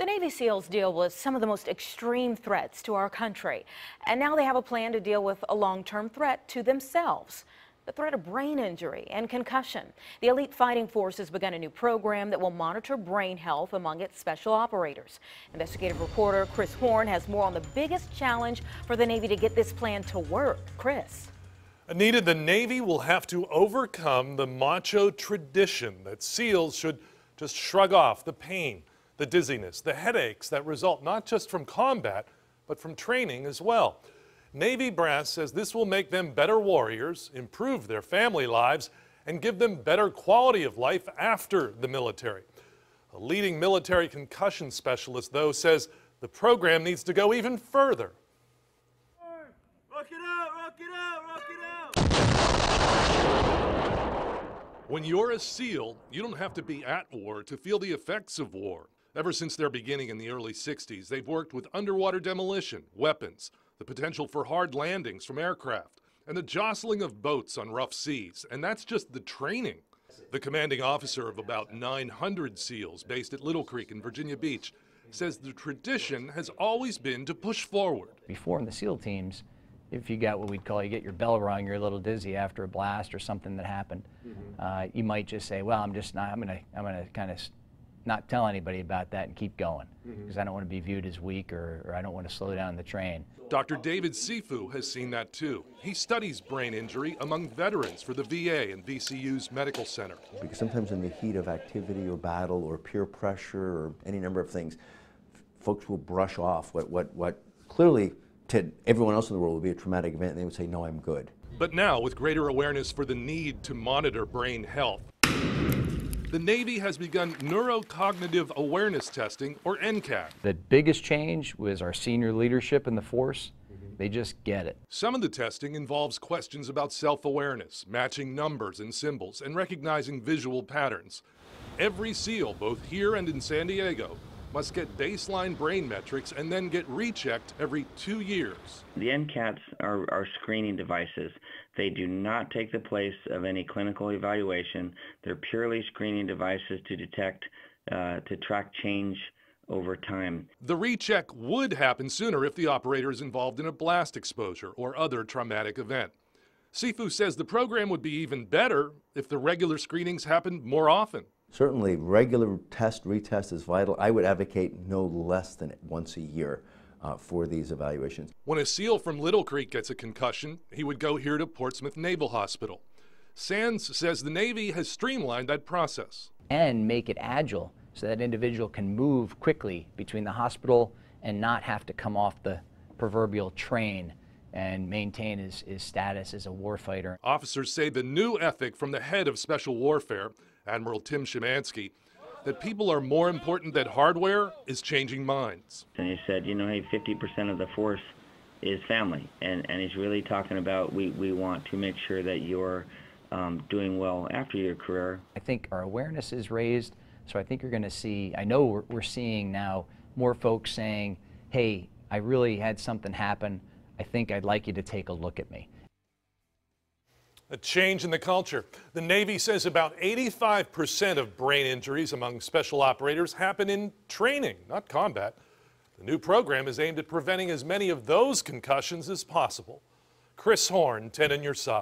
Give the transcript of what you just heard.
The Navy SEALs deal with some of the most extreme threats to our country, and now they have a plan to deal with a long-term threat to themselves. The threat of brain injury and concussion. The Elite Fighting Force has begun a new program that will monitor brain health among its special operators. Investigative reporter Chris Horn has more on the biggest challenge for the Navy to get this plan to work. Chris. Anita, the Navy will have to overcome the macho tradition that SEALs should just shrug off the pain, the dizziness, the headaches that result not just from combat, but from training as well. Navy brass says this will make them better warriors, improve their family lives, and give them better quality of life after the military. A leading military concussion specialist, though, says the program needs to go even further. Rock it out, rock it out, rock it out! When you're a SEAL, you don't have to be at war to feel the effects of war. Ever since their beginning in the early 60s, they've worked with underwater demolition, weapons, the potential for hard landings from aircraft, and the jostling of boats on rough seas. And that's just the training. The commanding officer of about 900 SEALs based at Little Creek in Virginia Beach says the tradition has always been to push forward. Before in the SEAL teams, if you got what we'd call, you get your bell rung, you're a little dizzy after a blast or something that happened, you might just say, well, I'm gonna kind of not tell anybody about that and keep going, because I don't want to be viewed as weak or I don't want to slow down the train. Dr. David Sifu has seen that too. He studies brain injury among veterans for the VA and VCU's medical center. Because sometimes in the heat of activity or battle or peer pressure or any number of things, folks will brush off what clearly to everyone else in the world would be a traumatic event, and they would say, no, I'm good. But now, with greater awareness for the need to monitor brain health, the Navy has begun neurocognitive awareness testing, or NCAT. The biggest change was our senior leadership in the force. They just get it. Some of the testing involves questions about self-awareness, matching numbers and symbols, and recognizing visual patterns. Every SEAL, both here and in San Diego, must get baseline brain metrics and then get rechecked every 2 years. The NCATs are screening devices. They do not take the place of any clinical evaluation. They're purely screening devices to detect, to track change over time. The recheck would happen sooner if the operator is involved in a blast exposure or other traumatic event. Sifu says the program would be even better if the regular screenings happened more often. Certainly, regular retest is vital. I would advocate no less than once a year for these evaluations. When a SEAL from Little Creek gets a concussion, he would go here to Portsmouth Naval Hospital. Sands says the Navy has streamlined that process. And make it agile so that individual can move quickly between the hospital and not have to come off the proverbial train and maintain his status as a warfighter. Officers say the new ethic from the head of Special Warfare, Admiral Tim Szymanski, that people are more important than hardware is changing minds. And he said, you know, hey, 50% of the force is family. And he's really talking about we want to make sure that you're doing well after your career. I think our awareness is raised, so I think you're going to see, I know we're seeing now more folks saying, hey, I really had something happen. I think I'd like you to take a look at me. A change in the culture. The Navy says about 85% of brain injuries among special operators happen in training, not combat. The new program is aimed at preventing as many of those concussions as possible. Chris Horn, 10 on your side.